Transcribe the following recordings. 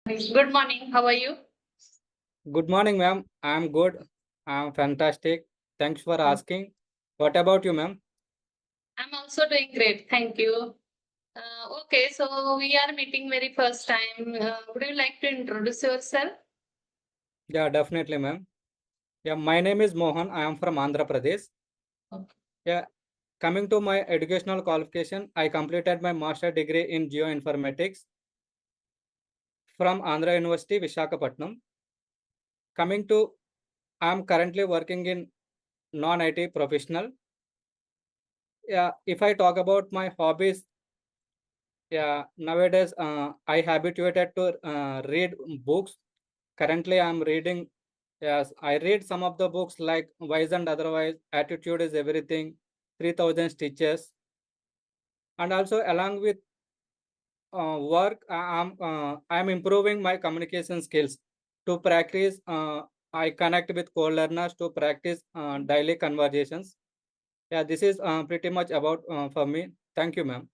Good morning. How are you? Good morning, ma'am. I'm good. I'm fantastic. Thanks for Oh, asking. What about you, ma'am? I'm also doing great. Thank you. Okay, so we are meeting very first time. Would you like to introduce yourself? Yeah, definitely, ma'am. Yeah, my name is Mohan. I am from Andhra Pradesh. Okay. Yeah, coming to my educational qualification, I completed my master degree in geoinformatics from Andhra University, Visakhapatnam. Coming to, I'm currently working in non-IT professional. Yeah, if I talk about my hobbies, yeah, nowadays I habituated to read books. Currently, I'm reading. Yes, I read some of the books like Wise and Otherwise, Attitude is Everything, 3000 Stitches, and also along with work, I'm improving my communication skills to practice. I connect with co-learners to practice daily conversations. Yeah, this is pretty much about for me. Thank you, ma'am.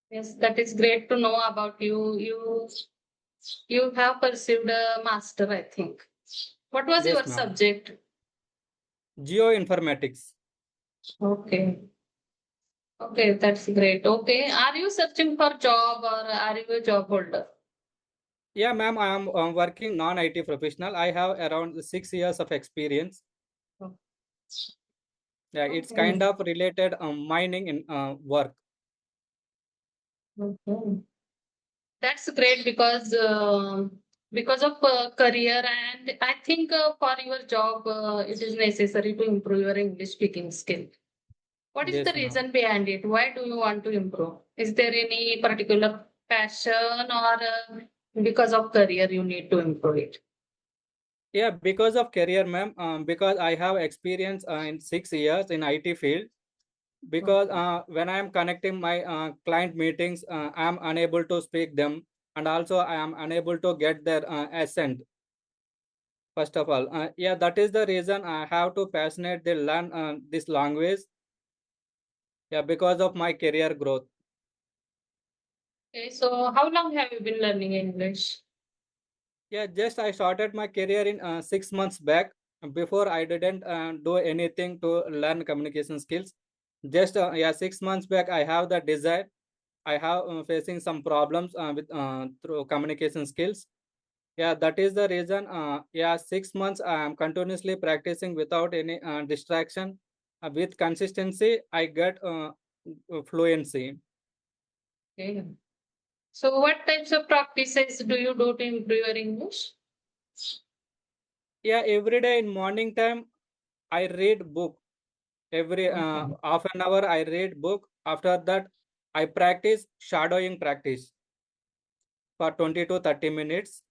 Yes, that is great to know about you. You have pursued a master, I think. What was your Yes, ma'am. subject? Geoinformatics. Okay. Okay, that's great. Okay. Are you searching for job or are you a job holder? Yeah, ma'am. I am working non-IT professional. I have around 6 years of experience. Yeah, it's kind Okay. of related mining in work. Okay. That's great because of career, and I think for your job it is necessary to improve your English speaking skill. What is the Yes, ma'am. reason behind it? Why do you want to improve? Is there any particular passion or because of career you need to improve it? Yeah, because of career, ma'am. Because I have experience in 6 years in IT field. Because Okay. when I am connecting my client meetings, I am unable to speak them, and also I am unable to get their accent. First of all, yeah, that is the reason I have to passionately learn this language. Yeah, because of my career growth. Okay, so how long have you been learning English? Yeah, just I started my career in 6 months back. Before I didn't do anything to learn communication skills. Just yeah, 6 months back I have the desire. I have facing some problems with through communication skills. Yeah, that is the reason. Yeah, 6 months I am continuously practicing without any distraction. With consistency, I get fluency. Okay. So what types of practices do you do to improve your English? Yeah, every day in morning time I read book. Every Okay. half an hour I read book. After that, I practice shadowing practice for 20 to 30 minutes.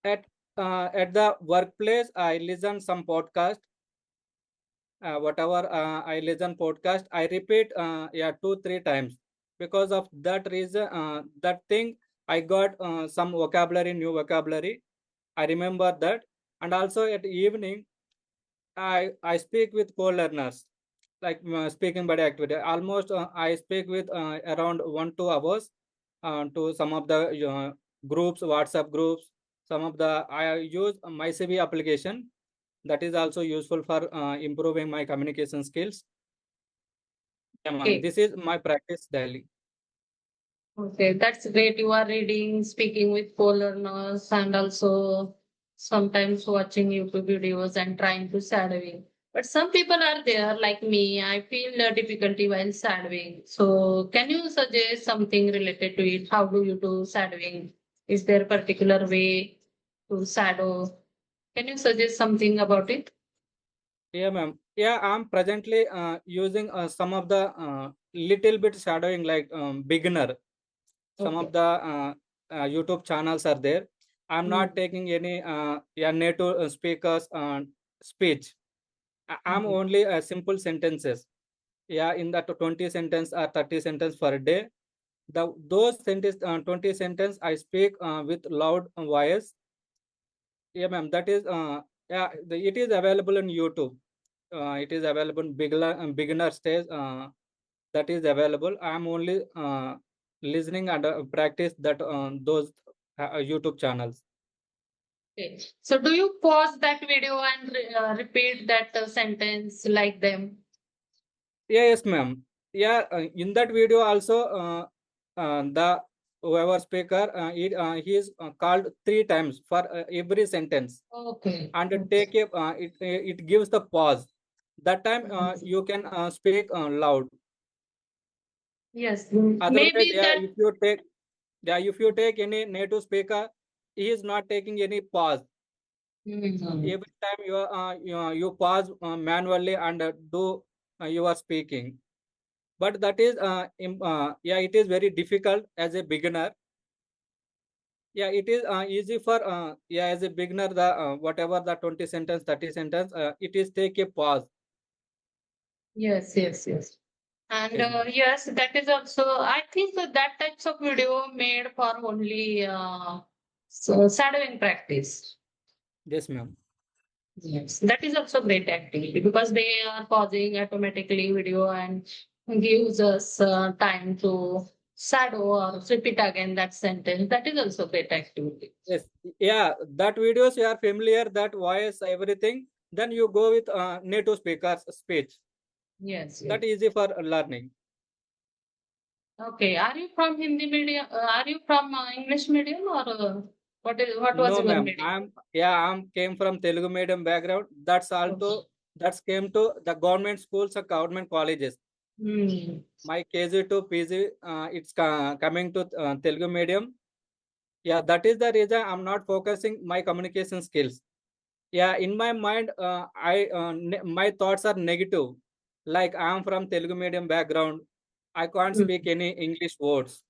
At the workplace, I listen some podcast. Whatever I listen podcast, I repeat yeah 2 3 times. Because of that reason, that thing I got some vocabulary, new vocabulary. I remember that, and also at evening I speak with co-learners like speaking body activity. Almost I speak with around 1 2 hours to some of the groups, WhatsApp groups. Some of the I use my CV application that is also useful for improving my communication skills. Yeah, ma'am. Okay. This is my practice daily. Okay, that's great. You are reading, speaking with co-learners, and also sometimes watching YouTube videos and trying to shadowing. But some people are there like me. I feel difficulty while shadowing. So, can you suggest something related to it? How do you do shadowing? Is there a particular way to shadow? Can you suggest something about it? Yeah, ma'am. Yeah, I'm presently using some of the little bit shadowing like beginner. Some of Okay. the YouTube channels are there. I'm not Mm. taking any yeah, native speakers speech. I'm Mhm. only simple sentences. Yeah, in that 20 sentence or 30 sentence per day. Those sentence 20 sentence I speak with loud voice. Yeah, ma'am. That is yeah. It is available on YouTube. It is available in beginner stage. That is available. I'm only listening and practice that those. YouTube channels. Okay. So do you pause that video and repeat that sentence like them? Yeah, yes, ma'am. Yeah, in that video also, the whoever speaker, he is called 3 times for every sentence, Okay. and Okay. take a it gives the pause. That time Mhm. you can speak loud. Yes. Otherwise, Maybe yeah, that. if you take any native speaker, he is not taking any pause. Mhm. Every time you pause manually and do your speaking. But that is yeah, it is very difficult as a beginner. Yeah, it is easy for yeah, as a beginner, the whatever the 20 sentence, 30 sentence, it is take a pause. Yes. Yes. Yes. And Yes, ma'am. yes, that is also, I think that types of video made for only shadowing practice. Yes, ma'am. Yes, that is also great activity because they are pausing automatically video and gives us time to shadow or repeat again that sentence. That is also great activity. Yes, yeah, that videos you are familiar, that voice, everything, then you go with native speakers speech. Yes, yes. That easy for learning. Okay, are you from Hindi medium? Are you from English medium or what was No, your ma'am. medium? I'm came from Telugu medium background. That's also Okay. that's came to the government schools or government colleges. Hmm. My KG to PG, it's coming to Telugu medium. Yeah, that is the reason I'm not focusing my communication skills. Yeah, in my mind, my thoughts are negative. Like I'm from Telugu medium background, I can't Hmm. speak any English words.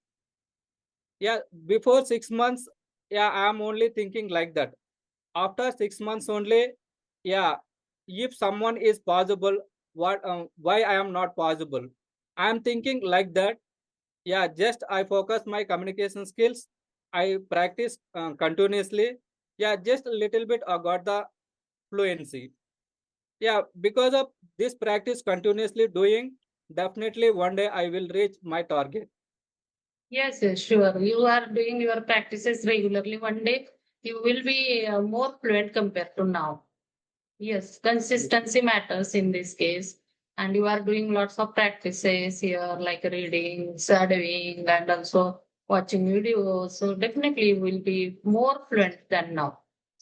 Yeah, before 6 months, yeah, I'm only thinking like that. After 6 months only, yeah, if someone is possible, what why I am not possible? I'm thinking like that. Yeah, just I focus my communication skills. I practice continuously. Yeah, just a little bit I got the fluency. Yeah, because of this practice continuously doing, definitely one day I will reach my target. Yes, yes, sure. You are doing your practices regularly. One day you will be more fluent compared to now. Yes, Yes, consistency matters in this case. And you are doing lots of practices here, like reading, shadowing, and also watching videos. So definitely you will be more fluent than now.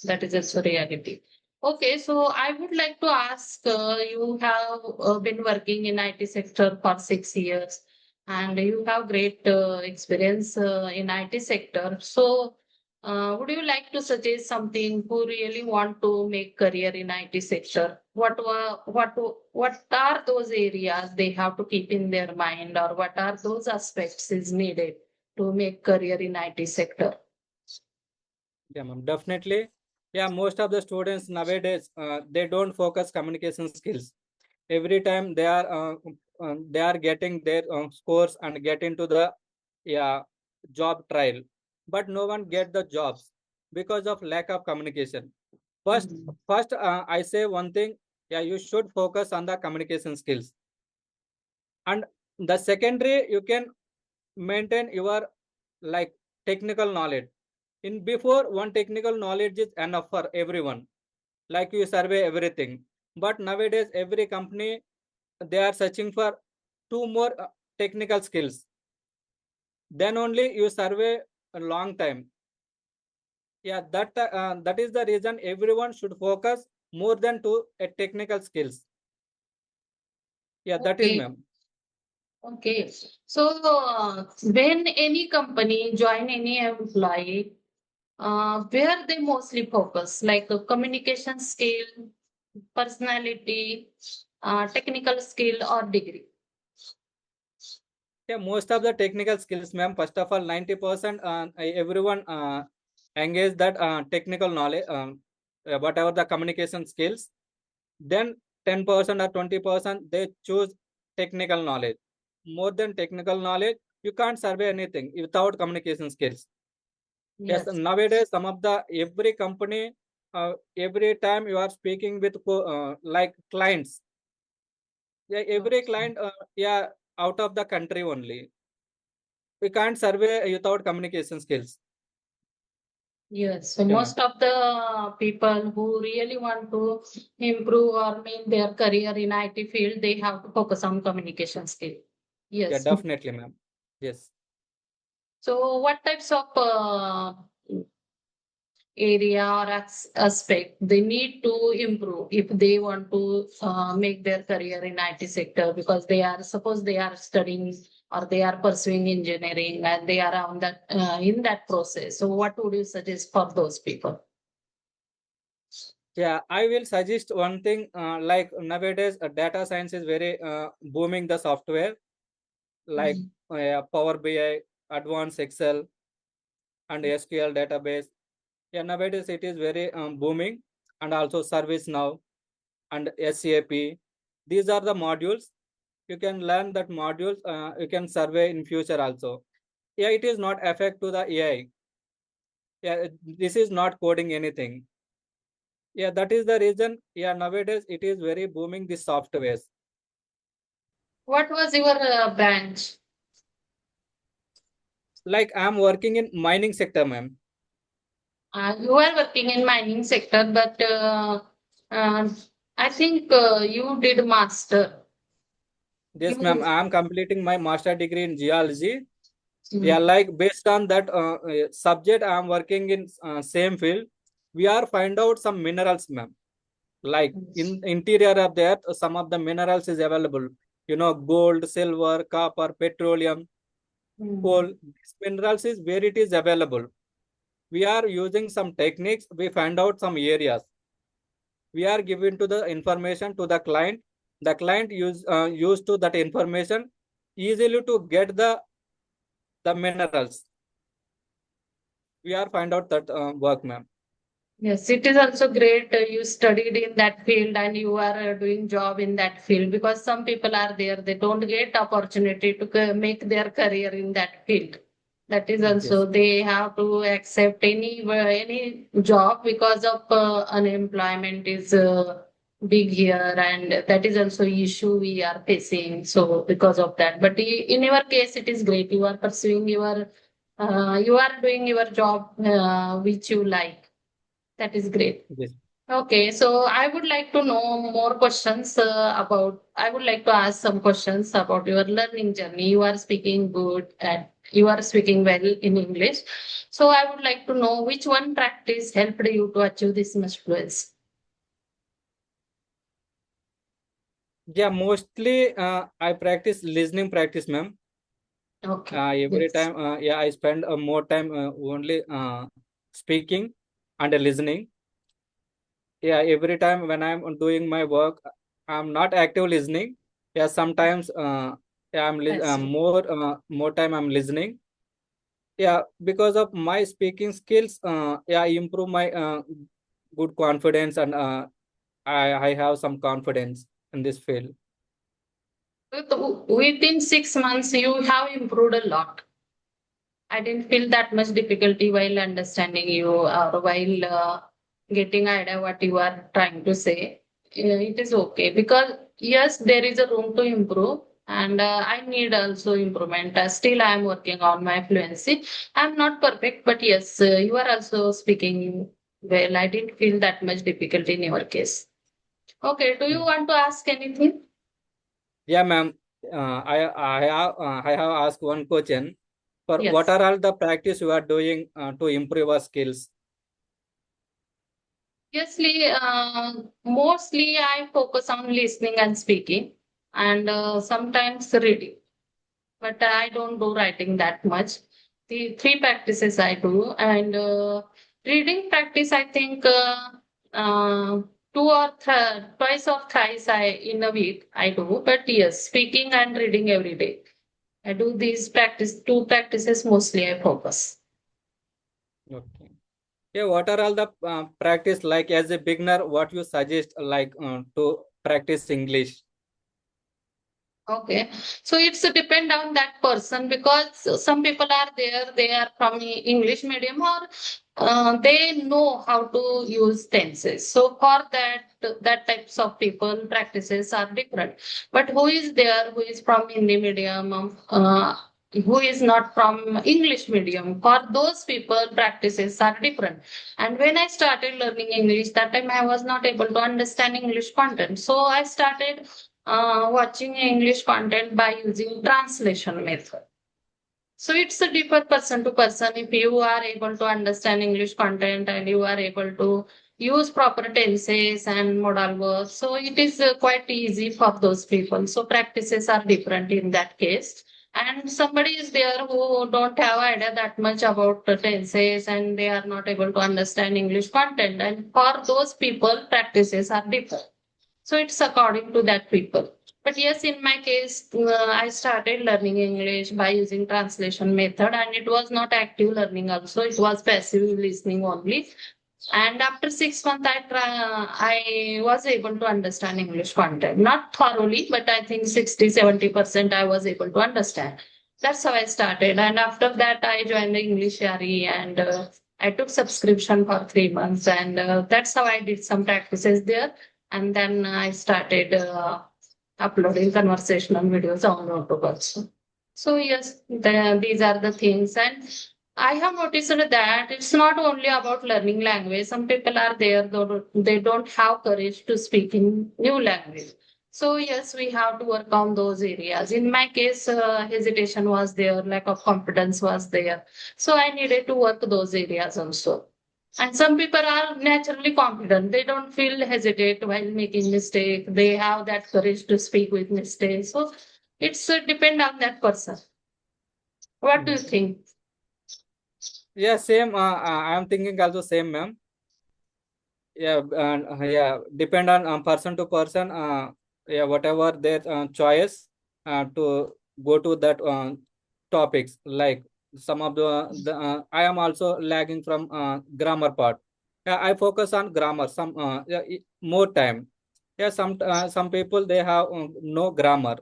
That is also reality. Okay, so I would like to ask, you have been working in IT sector for 6 years and you have great experience in IT sector. So would you like to suggest something who really want to make career in IT sector? What are those areas they have to keep in their mind, or what are those aspects is needed to make career in IT sector? yeah, ma'am. Definitely. Yeah, most of the students nowadays they don't focus communication skills. Every time they are getting their scores and get into the yeah job trial, but no one get the jobs because of lack of communication. First, Mhm. first I say one thing. Yeah, you should focus on the communication skills, and the secondary you can maintain your like technical knowledge. In before, one technical knowledge is enough for everyone. Like you survey everything, but nowadays every company they are searching for two more technical skills. Then only you survey a long time. Yeah, that is the reason everyone should focus more than to a technical skills. Yeah, that is, Okay, ma'am. okay. So when any company join any employee, where they mostly focus, like communication skill, personality, technical skill, or degree? Yeah, most of the technical skills, ma'am. First of all, 90% everyone engage that technical knowledge, whatever the communication skills. Then 10% or 20% they choose technical knowledge. More than technical knowledge, you can't survey anything without communication skills. Yes, Yes. nowadays some of the every company, every time you are speaking with like clients, yeah, every client, yeah, out of the country only. We can't survey without communication skills. Yes. So Yeah, ma'am. most of the people who really want to improve or make their career in IT field, they have to focus on communication skill. Yeah, Yes. definitely, ma'am. Yes. So what types of area or aspect they need to improve if they want to make their career in IT sector, because they are, suppose they are studying or they are pursuing engineering and they are on that in that process. So what would you suggest for those people? Yeah, I will suggest one thing. Like nowadays, data science is very booming. The software like Mhm. Power BI, Advanced Excel, and SQL database. Yeah, nowadays it is very booming, and also Service Now and SAP. These are the modules. You can learn that modules. You can survey in future also. Yeah, it is not affect to the AI. Yeah, this is not coding anything. Yeah, that is the reason. Yeah, nowadays it is very booming this softwares. What was your branch? Like I'm working in mining sector, ma'am. You are working in mining sector, but uh, I think you did master. Yes, ma'am. You. I'm completing my master degree in geology. Yeah, Mm. like based on that subject, I'm working in same field. We are find out some minerals, ma'am. Like in interior of the earth, some of the minerals is available. Gold, silver, copper, petroleum, coal. Mm. These minerals is where it is available. We are using some techniques. We find out some areas. We are giving to the information to the client. The client use to that information easily to get the minerals. We are find out that work, ma'am. Yes, it is also great you studied in that field and you are doing job in that field, because some people are there, they don't get opportunity to make their career in that field. That is Yes, also they have to accept any job because of unemployment is big here, and that is also issue we are facing. So because of that, but in your case, it is great. You are pursuing your, you are doing your job which you like. That is great. yes. Okay, so I would like to know more questions I would like to ask some questions about your learning journey. You are speaking good and you are speaking well in English. So I would like to know which one practice helped you to achieve this much fluency. Yeah, mostly I practice listening practice, ma'am. Okay, Every yes. time, yeah, I spend more time only speaking and listening. Yeah, every time when I'm doing my work, I'm not active listening. Yeah, sometimes yeah, I see. more time I'm listening. Yeah, because of my speaking skills, yeah, I improve my good confidence, and I have some confidence in this field. Within 6 months, you have improved a lot. I didn't feel that much difficulty while understanding you or while getting idea what you are trying to say. It is okay, because yes, there is a room to improve, and I need also improvement. Still, I am working on my fluency. I'm not perfect, but yes, you are also speaking well. I didn't feel that much difficulty in your case. Okay, do you Mm. want to ask anything? Yeah, ma'am. I have asked one question. For what Yes. are all the practice you are doing to improve our skills? Obviously, mostly I focus on listening and speaking, and sometimes reading, but I don't do writing that much. The three practices I do, and reading practice, I think uh, twice or thrice in a week I do. But yes, speaking and reading every day. I do these two practices mostly. I focus. Okay. Yeah, what are all the practice like as a beginner? What you suggest like to practice English? Okay, so it's a depend on that person, because some people are there, they are from English medium, or they know how to use tenses. So for that types of people, practices are different. But who is there, who is from Hindi medium, who is not from English medium. For those people, practices are different. And when I started learning English, that time I was not able to understand English content. So I started watching English content by using translation method. So it's a different person to person. If you are able to understand English content and you are able to use proper tenses and modal verbs, so it is quite easy for those people. So practices are different in that case. And somebody is there who don't have idea that much about the tenses and they are not able to understand English content. And for those people, practices are different. So it's according to that people. But yes, in my case, I started learning English by using translation method, and it was not active learning also. It was passive listening only. And after 6 months, I was able to understand English content. Not thoroughly, but I think 60-70% I was able to understand. That's how I started. And after that, I joined the English Yari and I took subscription for 3 months. And that's how I did some practices there. And then I started uploading conversational videos on YouTube also. So yes, these are the things. And I have noticed that it's not only about learning language. Some people are there, though they don't have courage to speak in new language. So yes, we have to work on those areas. In my case, hesitation was there, lack of confidence was there. So I needed to work those areas also. And some people are naturally confident. They don't feel hesitate while making mistake. They have that courage to speak with mistakes. So it's depend on that person. What do you think? Yeah, same. I am thinking also same, ma'am. Yeah, yeah, depend on person to person. Yeah, whatever their choice to go to that topics. Like some of the I am also lagging from grammar part. Yeah, I focus on grammar. Some yeah, more time. Yeah, some people they have no grammar.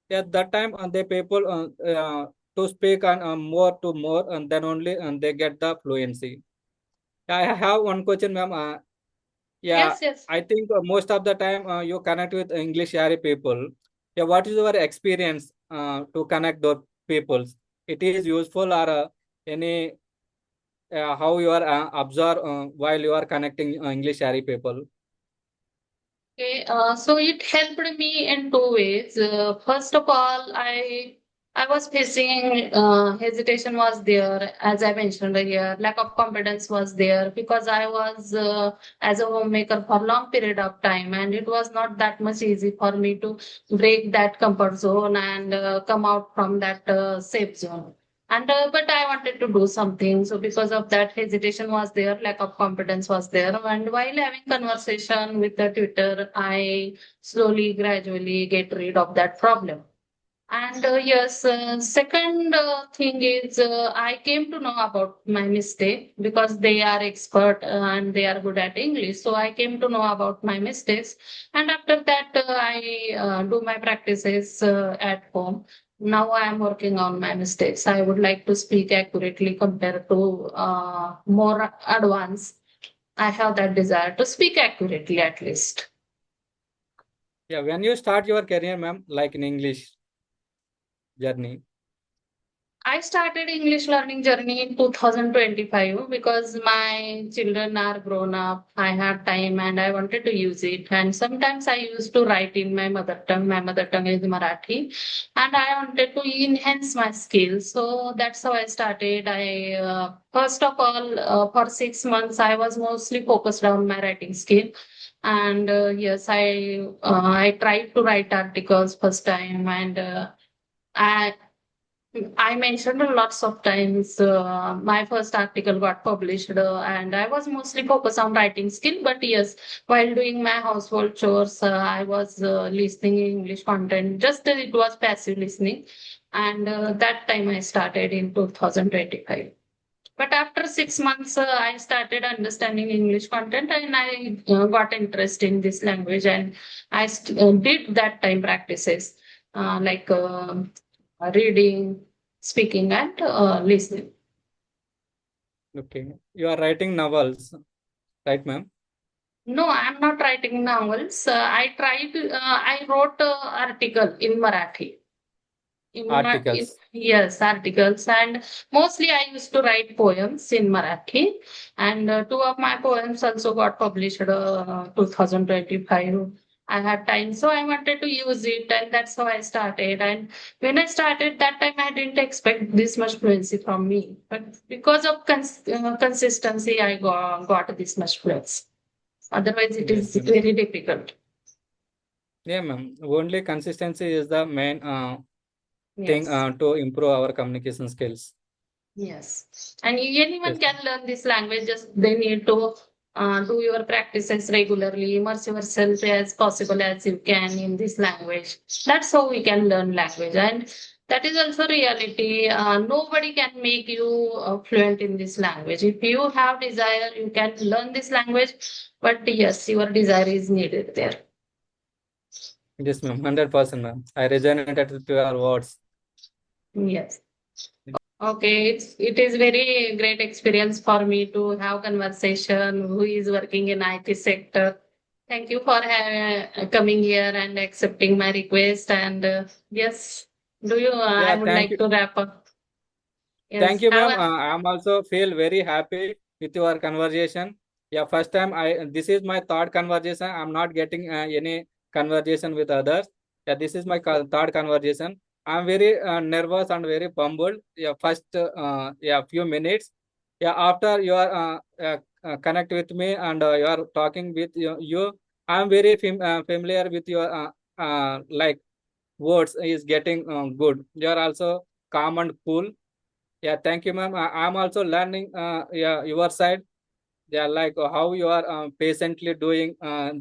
Yeah, that time they people to speak on more to more, and then only they get the fluency. Yeah, I have one question, ma'am. Yeah, Yes, yes. I think most of the time you connect with English area people. Yeah, what is your experience to connect those peoples? It is useful or any how you are observe while you are connecting English area people? Okay, so it helped me in two ways. First of all, I was facing hesitation was there, as I mentioned earlier. Lack of confidence was there because I was as a homemaker for long period of time, and it was not that much easy for me to break that comfort zone and come out from that safe zone. And but I wanted to do something. So because of that, hesitation was there, lack of confidence was there. And while having conversation with the tutor, I slowly, gradually get rid of that problem. And yes, second thing is I came to know about my mistake because they are expert and they are good at English. So I came to know about my mistakes, and after that I do my practices at home. Now I am working on my mistakes. I would like to speak accurately compared to more advanced. I have that desire to speak accurately at least. Yeah, when you start your career, ma'am, like in English journey. I started English learning journey in 2025 because my children are grown up. I had time and I wanted to use it. And sometimes I used to write in my mother tongue. My mother tongue is Marathi. And I wanted to enhance my skills. So that's how I started. First of all, for 6 months, I was mostly focused on my writing skill. And yes, I tried to write articles first time and I mentioned lots of times my first article got published, and I was mostly focused on writing skill. But yes, while doing my household chores, I was listening English content. Just it was passive listening, and that time I started in 2025. But after 6 months, I started understanding English content, and I got interest in this language, and did that time practices like. Reading, speaking, and listening. Okay, you are writing novels, right, ma'am? No, I'm not writing novels. I wrote an article in Marathi. articles. Yes, articles, and mostly I used to write poems in Marathi, and two of my poems also got published 2025. I had time, so I wanted to use it, and that's how I started. And when I started that time, I didn't expect this much fluency from me, but because of consistency, I got this much fluency. Otherwise, it Yes, is ma'am. very difficult. Yeah, ma'am. Only consistency is the main thing Yes. to improve our communication skills. Yes, and anyone Yes, can learn this language. Just they need to do your practices regularly, immerse yourself as possible as you can in this language. That's how we can learn language, and that is also reality. Nobody can make you fluent in this language. If you have desire, you can learn this language. But yes, your desire is needed there. yes, ma'am. 100%, ma'am. I resonated with your words. Yes. Okay, it is very great experience for me to have conversation who is working in IT sector. Thank you for coming here and accepting my request. And yes, do you? I Yeah, would thank like you. to wrap up. Thank Yes, you, have ma'am. a I'm also feel very happy with your conversation. Yeah, first time this is my third conversation. I'm not getting any conversation with others. Yeah, this is my third conversation. I'm very nervous and very bumbled. Yeah, first yeah few minutes. Yeah, after you are connect with me and you are talking with you, I'm very familiar with your like words is getting good. You are also calm and cool. Yeah, thank you, ma'am. I'm also learning yeah, your side. Yeah, like how you are patiently doing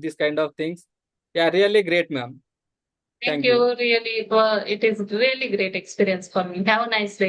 this kind of things. Yeah, really great, ma'am. thank Thank you. you. Really, it is really great experience for me. Have a nice day.